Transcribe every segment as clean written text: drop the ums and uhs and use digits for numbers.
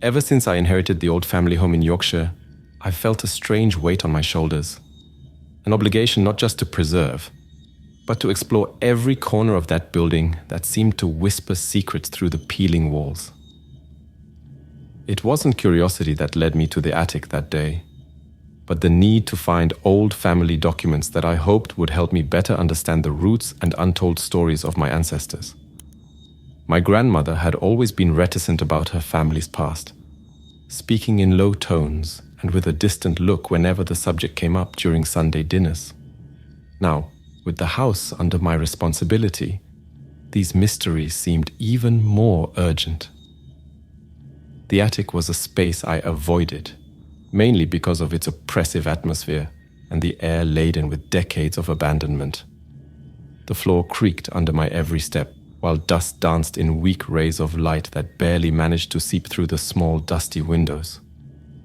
Ever since I inherited the old family home in Yorkshire, I felt a strange weight on my shoulders. An obligation not just to preserve, but to explore every corner of that building that seemed to whisper secrets through the peeling walls. It wasn't curiosity that led me to the attic that day, but the need to find old family documents that I hoped would help me better understand the roots and untold stories of my ancestors. My grandmother had always been reticent about her family's past, speaking in low tones and with a distant look whenever the subject came up during Sunday dinners. Now, with the house under my responsibility, these mysteries seemed even more urgent. The attic was a space I avoided, mainly because of its oppressive atmosphere and the air laden with decades of abandonment. The floor creaked under my every step, while dust danced in weak rays of light that barely managed to seep through the small, dusty windows.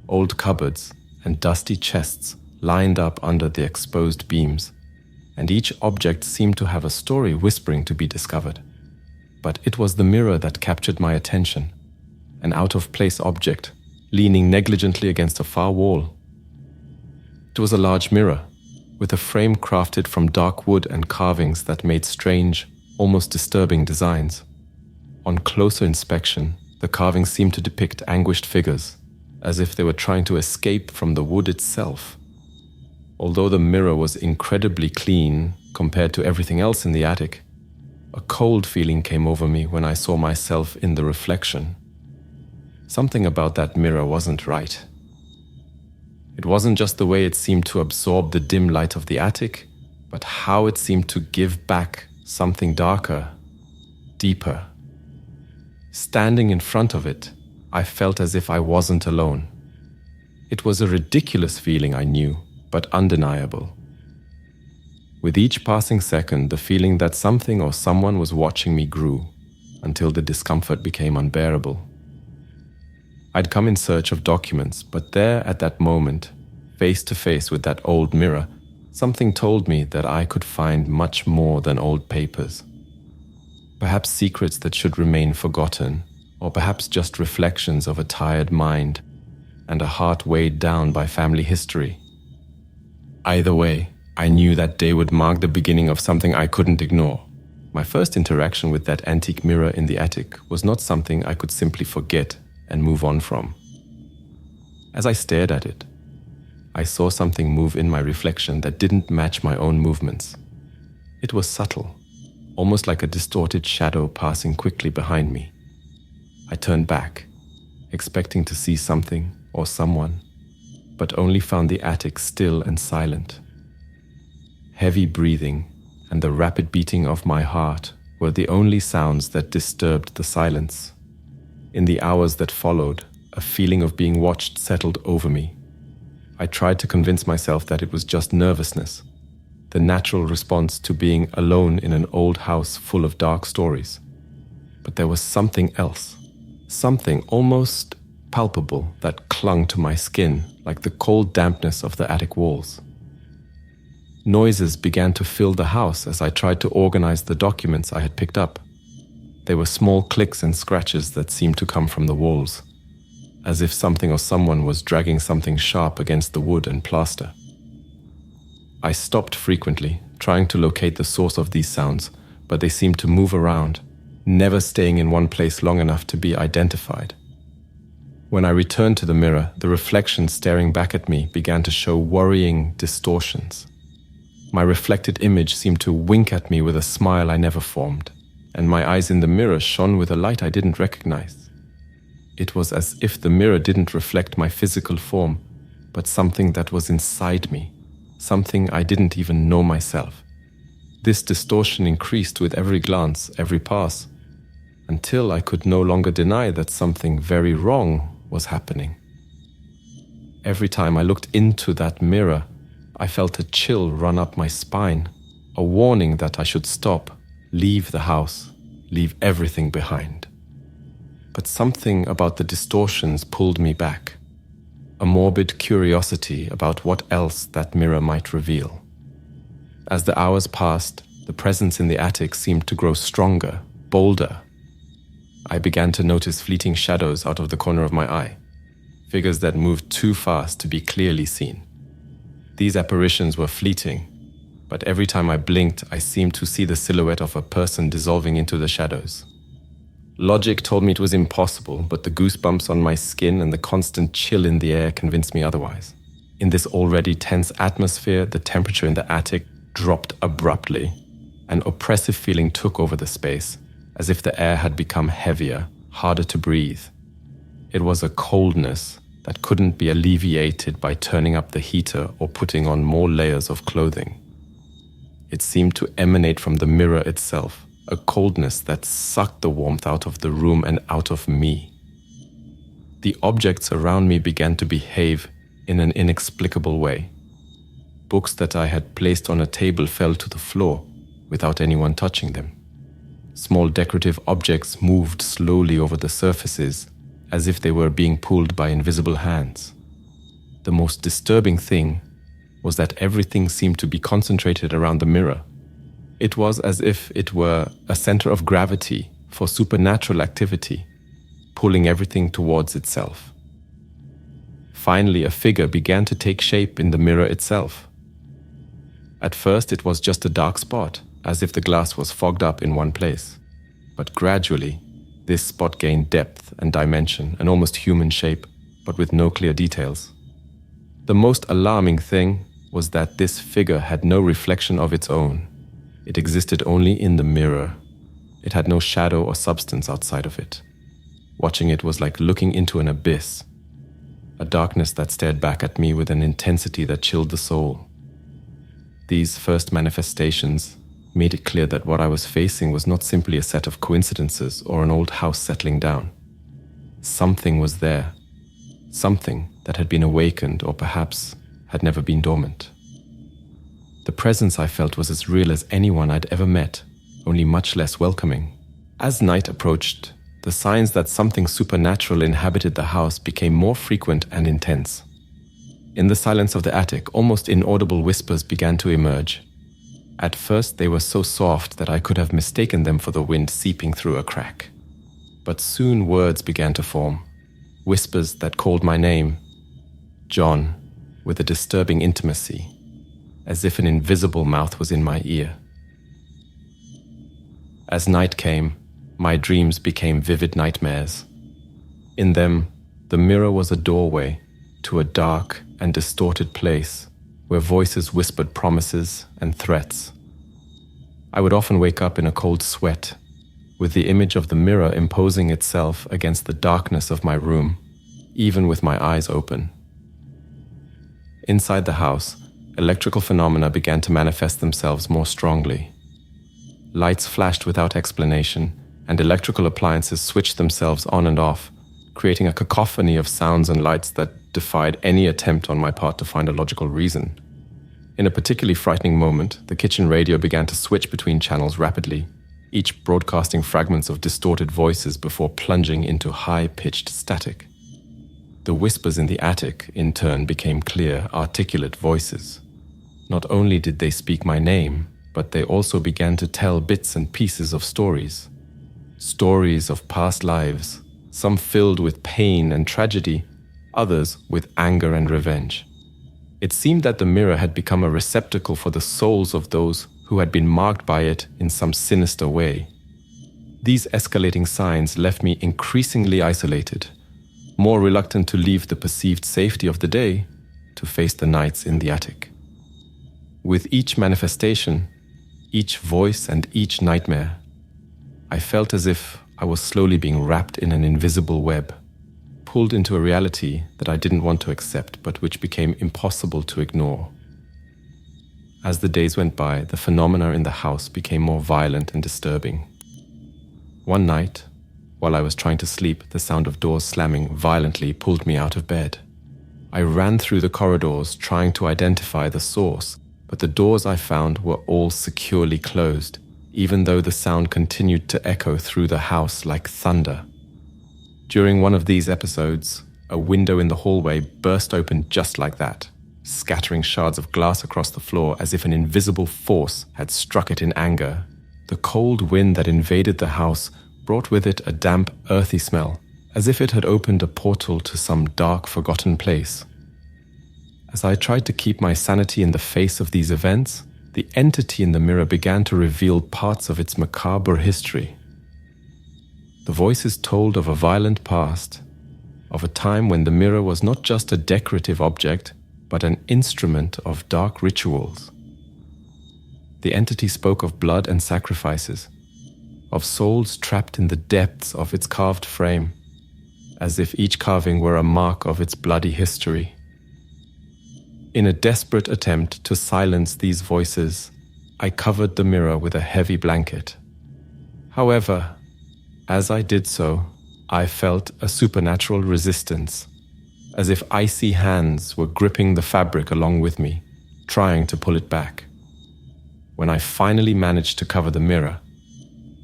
Old cupboards and dusty chests lined up under the exposed beams, and each object seemed to have a story whispering to be discovered. But it was the mirror that captured my attention, an out-of-place object, leaning negligently against a far wall. It was a large mirror, with a frame crafted from dark wood and carvings that made strange, almost disturbing designs. On closer inspection, the carvings seemed to depict anguished figures, as if they were trying to escape from the wood itself. Although the mirror was incredibly clean compared to everything else in the attic, a cold feeling came over me when I saw myself in the reflection. Something about that mirror wasn't right. It wasn't just the way it seemed to absorb the dim light of the attic, but how it seemed to give back something darker, deeper. Standing in front of it, I felt as if I wasn't alone. It was a ridiculous feeling, I knew, but undeniable. With each passing second, the feeling that something or someone was watching me grew, until the discomfort became unbearable. I'd come in search of documents, but there at that moment, face to face with that old mirror, something told me that I could find much more than old papers. Perhaps secrets that should remain forgotten, or perhaps just reflections of a tired mind and a heart weighed down by family history. Either way, I knew that day would mark the beginning of something I couldn't ignore. My first interaction with that antique mirror in the attic was not something I could simply forget and move on from. As I stared at it, I saw something move in my reflection that didn't match my own movements. It was subtle, almost like a distorted shadow passing quickly behind me. I turned back, expecting to see something or someone, but only found the attic still and silent. Heavy breathing and the rapid beating of my heart were the only sounds that disturbed the silence. In the hours that followed, a feeling of being watched settled over me. I tried to convince myself that it was just nervousness, the natural response to being alone in an old house full of dark stories. But there was something else, something almost palpable that clung to my skin like the cold dampness of the attic walls. Noises began to fill the house as I tried to organize the documents I had picked up. They were small clicks and scratches that seemed to come from the walls, as if something or someone was dragging something sharp against the wood and plaster. I stopped frequently, trying to locate the source of these sounds, but they seemed to move around, never staying in one place long enough to be identified. When I returned to the mirror, the reflection staring back at me began to show worrying distortions. My reflected image seemed to wink at me with a smile I never formed, and my eyes in the mirror shone with a light I didn't recognize. It was as if the mirror didn't reflect my physical form, but something that was inside me, something I didn't even know myself. This distortion increased with every glance, every pass, until I could no longer deny that something very wrong was happening. Every time I looked into that mirror, I felt a chill run up my spine, a warning that I should stop, leave the house, leave everything behind. But something about the distortions pulled me back, a morbid curiosity about what else that mirror might reveal. As the hours passed, the presence in the attic seemed to grow stronger, bolder. I began to notice fleeting shadows out of the corner of my eye, figures that moved too fast to be clearly seen. These apparitions were fleeting, but every time I blinked, I seemed to see the silhouette of a person dissolving into the shadows. Logic told me it was impossible, but the goosebumps on my skin and the constant chill in the air convinced me otherwise. In this already tense atmosphere, the temperature in the attic dropped abruptly. An oppressive feeling took over the space, as if the air had become heavier, harder to breathe. It was a coldness that couldn't be alleviated by turning up the heater or putting on more layers of clothing. It seemed to emanate from the mirror itself, a coldness that sucked the warmth out of the room and out of me. The objects around me began to behave in an inexplicable way. Books that I had placed on a table fell to the floor without anyone touching them. Small decorative objects moved slowly over the surfaces as if they were being pulled by invisible hands. The most disturbing thing was that everything seemed to be concentrated around the mirror. It was as if it were a center of gravity for supernatural activity, pulling everything towards itself. Finally, a figure began to take shape in the mirror itself. At first, it was just a dark spot, as if the glass was fogged up in one place. But gradually, this spot gained depth and dimension, an almost human shape, but with no clear details. The most alarming thing was that this figure had no reflection of its own. It existed only in the mirror. It had no shadow or substance outside of it. Watching it was like looking into an abyss, a darkness that stared back at me with an intensity that chilled the soul. These first manifestations made it clear that what I was facing was not simply a set of coincidences or an old house settling down. Something was there, something that had been awakened or perhaps had never been dormant. The presence I felt was as real as anyone I'd ever met, only much less welcoming. As night approached, the signs that something supernatural inhabited the house became more frequent and intense. In the silence of the attic, almost inaudible whispers began to emerge. At first, they were so soft that I could have mistaken them for the wind seeping through a crack. But soon words began to form, whispers that called my name, John, with a disturbing intimacy, as if an invisible mouth was in my ear. As night came, my dreams became vivid nightmares. In them, the mirror was a doorway to a dark and distorted place where voices whispered promises and threats. I would often wake up in a cold sweat, with the image of the mirror imposing itself against the darkness of my room, even with my eyes open. Inside the house, electrical phenomena began to manifest themselves more strongly. Lights flashed without explanation, and electrical appliances switched themselves on and off, creating a cacophony of sounds and lights that defied any attempt on my part to find a logical reason. In a particularly frightening moment, the kitchen radio began to switch between channels rapidly, each broadcasting fragments of distorted voices before plunging into high-pitched static. The whispers in the attic, in turn, became clear, articulate voices. Not only did they speak my name, but they also began to tell bits and pieces of stories. Stories of past lives, some filled with pain and tragedy, others with anger and revenge. It seemed that the mirror had become a receptacle for the souls of those who had been marked by it in some sinister way. These escalating signs left me increasingly isolated, more reluctant to leave the perceived safety of the day to face the nights in the attic. With each manifestation, each voice and each nightmare, I felt as if I was slowly being wrapped in an invisible web, pulled into a reality that I didn't want to accept but which became impossible to ignore. As the days went by, the phenomena in the house became more violent and disturbing. One night, while I was trying to sleep, the sound of doors slamming violently pulled me out of bed. I ran through the corridors trying to identify the source, but the doors I found were all securely closed, even though the sound continued to echo through the house like thunder. During one of these episodes, a window in the hallway burst open just like that, scattering shards of glass across the floor as if an invisible force had struck it in anger. The cold wind that invaded the house brought with it a damp, earthy smell, as if it had opened a portal to some dark, forgotten place. As I tried to keep my sanity in the face of these events, the entity in the mirror began to reveal parts of its macabre history. The voices told of a violent past, of a time when the mirror was not just a decorative object, but an instrument of dark rituals. The entity spoke of blood and sacrifices, of souls trapped in the depths of its carved frame, as if each carving were a mark of its bloody history. In a desperate attempt to silence these voices, I covered the mirror with a heavy blanket. However, as I did so, I felt a supernatural resistance, as if icy hands were gripping the fabric along with me, trying to pull it back. When I finally managed to cover the mirror,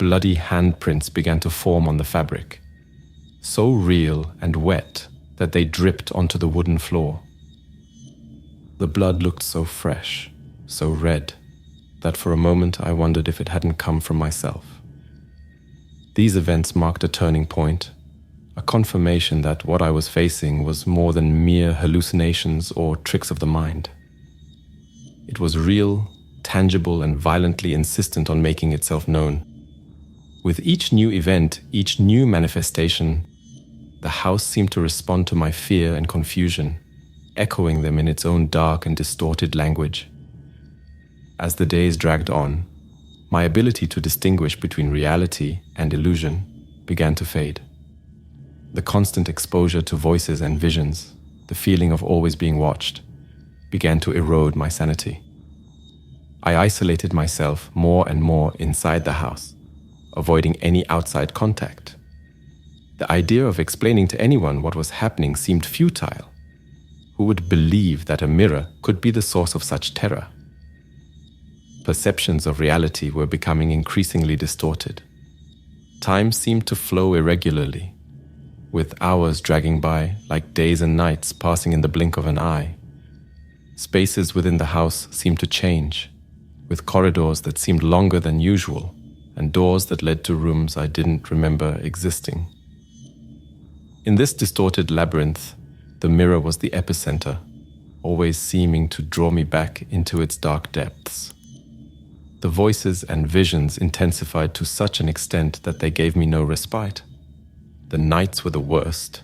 bloody handprints began to form on the fabric, so real and wet that they dripped onto the wooden floor. The blood looked so fresh, so red, that for a moment I wondered if it hadn't come from myself. These events marked a turning point, a confirmation that what I was facing was more than mere hallucinations or tricks of the mind. It was real, tangible, and violently insistent on making itself known. With each new event, each new manifestation, the house seemed to respond to my fear and confusion, echoing them in its own dark and distorted language. As the days dragged on, my ability to distinguish between reality and illusion began to fade. The constant exposure to voices and visions, the feeling of always being watched, began to erode my sanity. I isolated myself more and more inside the house, avoiding any outside contact. The idea of explaining to anyone what was happening seemed futile. Who would believe that a mirror could be the source of such terror? Perceptions of reality were becoming increasingly distorted. Time seemed to flow irregularly, with hours dragging by like days and nights passing in the blink of an eye. Spaces within the house seemed to change, with corridors that seemed longer than usual and doors that led to rooms I didn't remember existing. In this distorted labyrinth, the mirror was the epicenter, always seeming to draw me back into its dark depths. The voices and visions intensified to such an extent that they gave me no respite. The nights were the worst.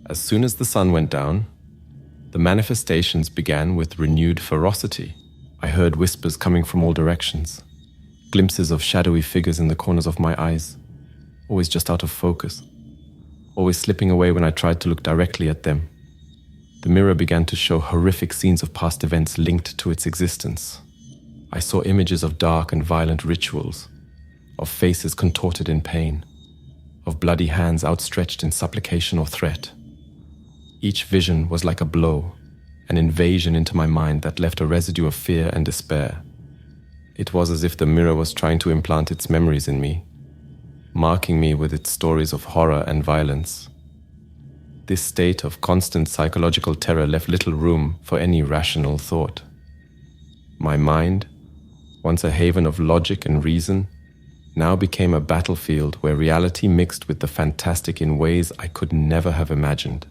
As soon as the sun went down, the manifestations began with renewed ferocity. I heard whispers coming from all directions, glimpses of shadowy figures in the corners of my eyes, always just out of focus, always slipping away when I tried to look directly at them. The mirror began to show horrific scenes of past events linked to its existence. I saw images of dark and violent rituals, of faces contorted in pain, of bloody hands outstretched in supplication or threat. Each vision was like a blow, an invasion into my mind that left a residue of fear and despair. It was as if the mirror was trying to implant its memories in me, marking me with its stories of horror and violence. This state of constant psychological terror left little room for any rational thought. My mind, once a haven of logic and reason, now became a battlefield where reality mixed with the fantastic in ways I could never have imagined.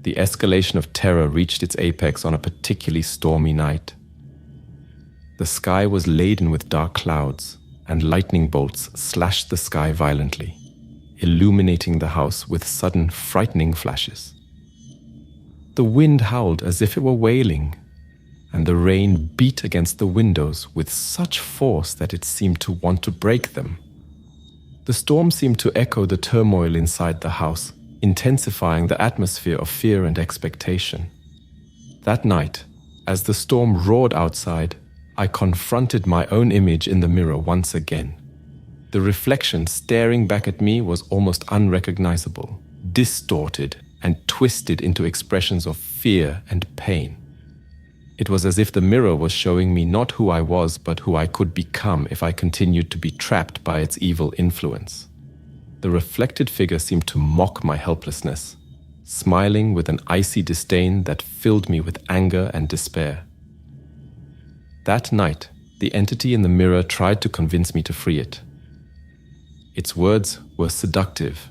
The escalation of terror reached its apex on a particularly stormy night. The sky was laden with dark clouds, and lightning bolts slashed the sky violently, illuminating the house with sudden, frightening flashes. The wind howled as if it were wailing, and the rain beat against the windows with such force that it seemed to want to break them. The storm seemed to echo the turmoil inside the house, intensifying the atmosphere of fear and expectation. That night, as the storm roared outside, I confronted my own image in the mirror once again. The reflection staring back at me was almost unrecognizable, distorted, and twisted into expressions of fear and pain. It was as if the mirror was showing me not who I was, but who I could become if I continued to be trapped by its evil influence. The reflected figure seemed to mock my helplessness, smiling with an icy disdain that filled me with anger and despair. That night, the entity in the mirror tried to convince me to free it. Its words were seductive,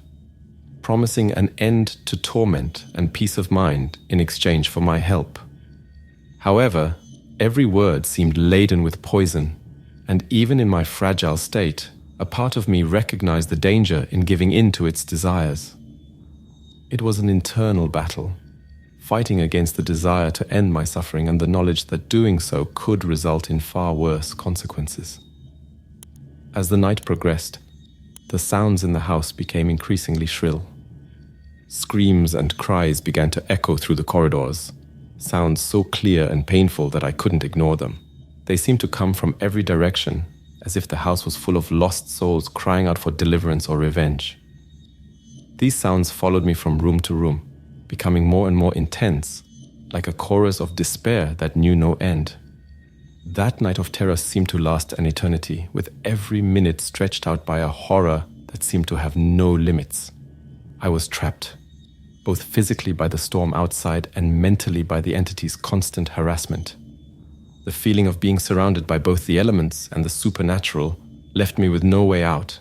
promising an end to torment and peace of mind in exchange for my help. However, every word seemed laden with poison, and even in my fragile state, a part of me recognized the danger in giving in to its desires. It was an internal battle, fighting against the desire to end my suffering and the knowledge that doing so could result in far worse consequences. As the night progressed, the sounds in the house became increasingly shrill. Screams and cries began to echo through the corridors, sounds so clear and painful that I couldn't ignore them. They seemed to come from every direction, as if the house was full of lost souls crying out for deliverance or revenge. These sounds followed me from room to room, becoming more and more intense, like a chorus of despair that knew no end. That night of terror seemed to last an eternity, with every minute stretched out by a horror that seemed to have no limits. I was trapped, both physically by the storm outside and mentally by the entity's constant harassment. The feeling of being surrounded by both the elements and the supernatural left me with no way out,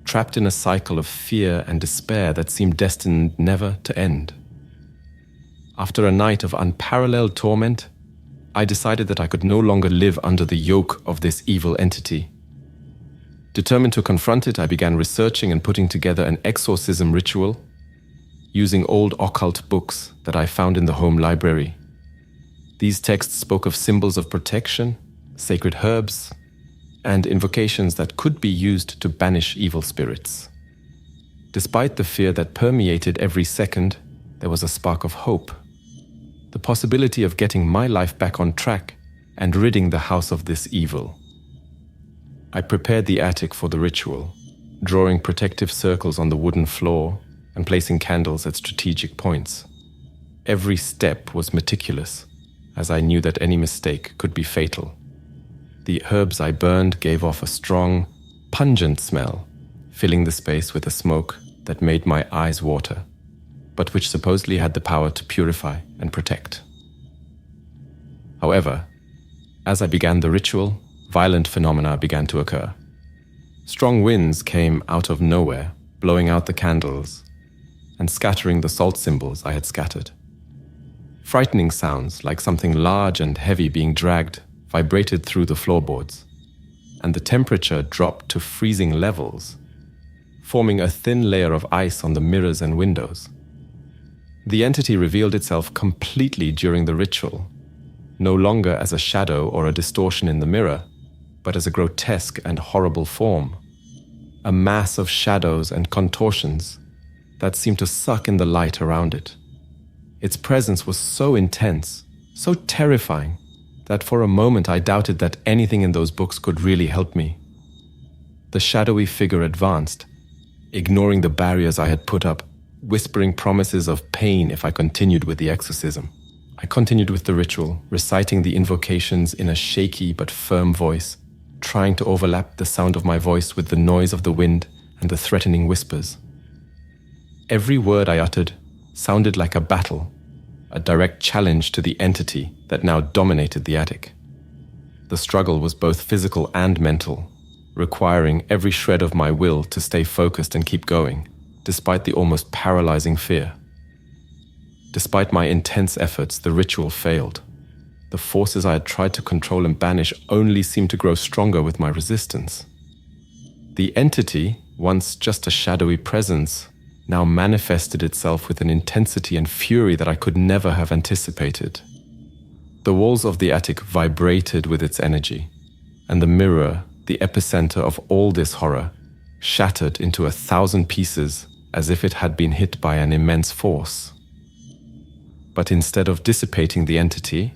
trapped in a cycle of fear and despair that seemed destined never to end. After a night of unparalleled torment, I decided that I could no longer live under the yoke of this evil entity. Determined to confront it, I began researching and putting together an exorcism ritual, using old occult books that I found in the home library. These texts spoke of symbols of protection, sacred herbs, and invocations that could be used to banish evil spirits. Despite the fear that permeated every second, there was a spark of hope. The possibility of getting my life back on track and ridding the house of this evil. I prepared the attic for the ritual, drawing protective circles on the wooden floor and placing candles at strategic points. Every step was meticulous, as I knew that any mistake could be fatal. The herbs I burned gave off a strong, pungent smell, filling the space with a smoke that made my eyes water, but which supposedly had the power to purify and protect. However, as I began the ritual, violent phenomena began to occur. Strong winds came out of nowhere, blowing out the candles and scattering the salt symbols I had scattered. Frightening sounds, like something large and heavy being dragged, vibrated through the floorboards, and the temperature dropped to freezing levels, forming a thin layer of ice on the mirrors and windows. The entity revealed itself completely during the ritual, no longer as a shadow or a distortion in the mirror, but as a grotesque and horrible form, a mass of shadows and contortions that seemed to suck in the light around it. Its presence was so intense, so terrifying, that for a moment I doubted that anything in those books could really help me. The shadowy figure advanced, ignoring the barriers I had put up, whispering promises of pain if I continued with the exorcism. I continued with the ritual, reciting the invocations in a shaky but firm voice, trying to overlap the sound of my voice with the noise of the wind and the threatening whispers. Every word I uttered sounded like a battle, a direct challenge to the entity that now dominated the attic. The struggle was both physical and mental, requiring every shred of my will to stay focused and keep going, despite the almost paralyzing fear. Despite my intense efforts, the ritual failed. The forces I had tried to control and banish only seemed to grow stronger with my resistance. The entity, once just a shadowy presence, now manifested itself with an intensity and fury that I could never have anticipated. The walls of the attic vibrated with its energy, and the mirror, the epicenter of all this horror, shattered into 1,000 pieces as if it had been hit by an immense force. But instead of dissipating the entity,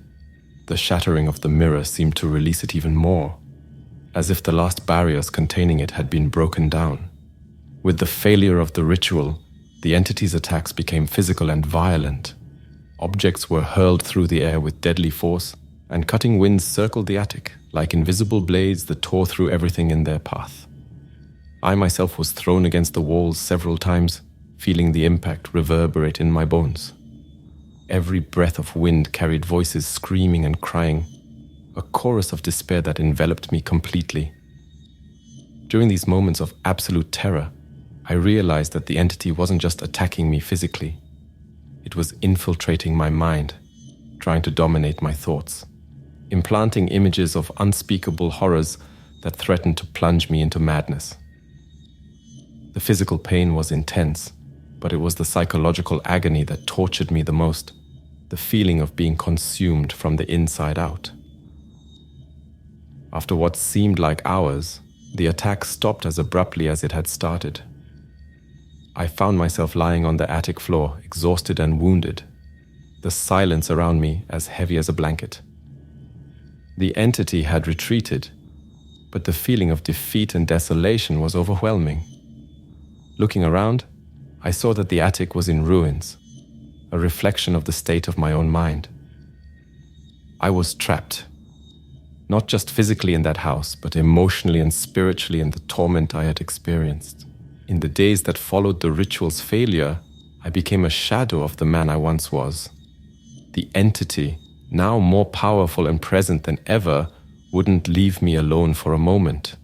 the shattering of the mirror seemed to release it even more, as if the last barriers containing it had been broken down. With the failure of the ritual, the entity's attacks became physical and violent. Objects were hurled through the air with deadly force, and cutting winds circled the attic, like invisible blades that tore through everything in their path. I myself was thrown against the walls several times, feeling the impact reverberate in my bones. Every breath of wind carried voices screaming and crying, a chorus of despair that enveloped me completely. During these moments of absolute terror, I realized that the entity wasn't just attacking me physically. It was infiltrating my mind, trying to dominate my thoughts, implanting images of unspeakable horrors that threatened to plunge me into madness. The physical pain was intense, but it was the psychological agony that tortured me the most, the feeling of being consumed from the inside out. After what seemed like hours, the attack stopped as abruptly as it had started. I found myself lying on the attic floor, exhausted and wounded, the silence around me as heavy as a blanket. The entity had retreated, but the feeling of defeat and desolation was overwhelming. Looking around, I saw that the attic was in ruins, a reflection of the state of my own mind. I was trapped, not just physically in that house, but emotionally and spiritually in the torment I had experienced. In the days that followed the ritual's failure, I became a shadow of the man I once was. The entity, now more powerful and present than ever, wouldn't leave me alone for a moment.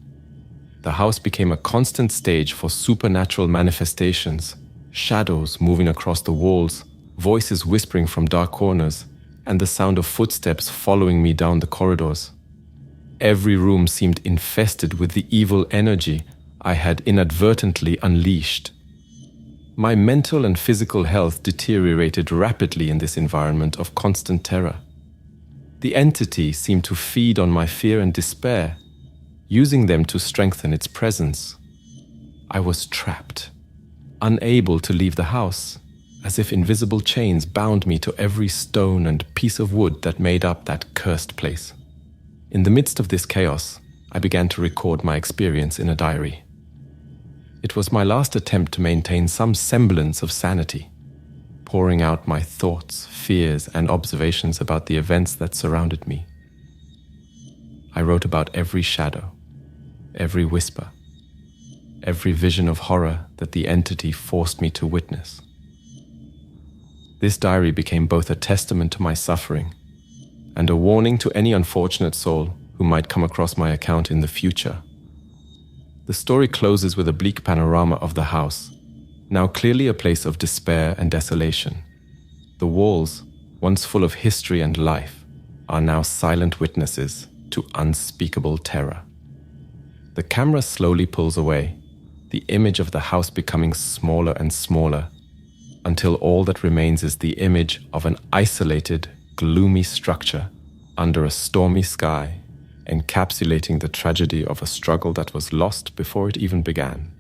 The house became a constant stage for supernatural manifestations, shadows moving across the walls, voices whispering from dark corners, and the sound of footsteps following me down the corridors. Every room seemed infested with the evil energy I had inadvertently unleashed. My mental and physical health deteriorated rapidly in this environment of constant terror. The entity seemed to feed on my fear and despair, using them to strengthen its presence. I was trapped, unable to leave the house, as if invisible chains bound me to every stone and piece of wood that made up that cursed place. In the midst of this chaos, I began to record my experience in a diary. It was my last attempt to maintain some semblance of sanity, pouring out my thoughts, fears, and observations about the events that surrounded me. I wrote about every shadow, every whisper, every vision of horror that the entity forced me to witness. This diary became both a testament to my suffering and a warning to any unfortunate soul who might come across my account in the future. The story closes with a bleak panorama of the house, now clearly a place of despair and desolation. The walls, once full of history and life, are now silent witnesses to unspeakable terror. The camera slowly pulls away, the image of the house becoming smaller and smaller, until all that remains is the image of an isolated, gloomy structure under a stormy sky, encapsulating the tragedy of a struggle that was lost before it even began.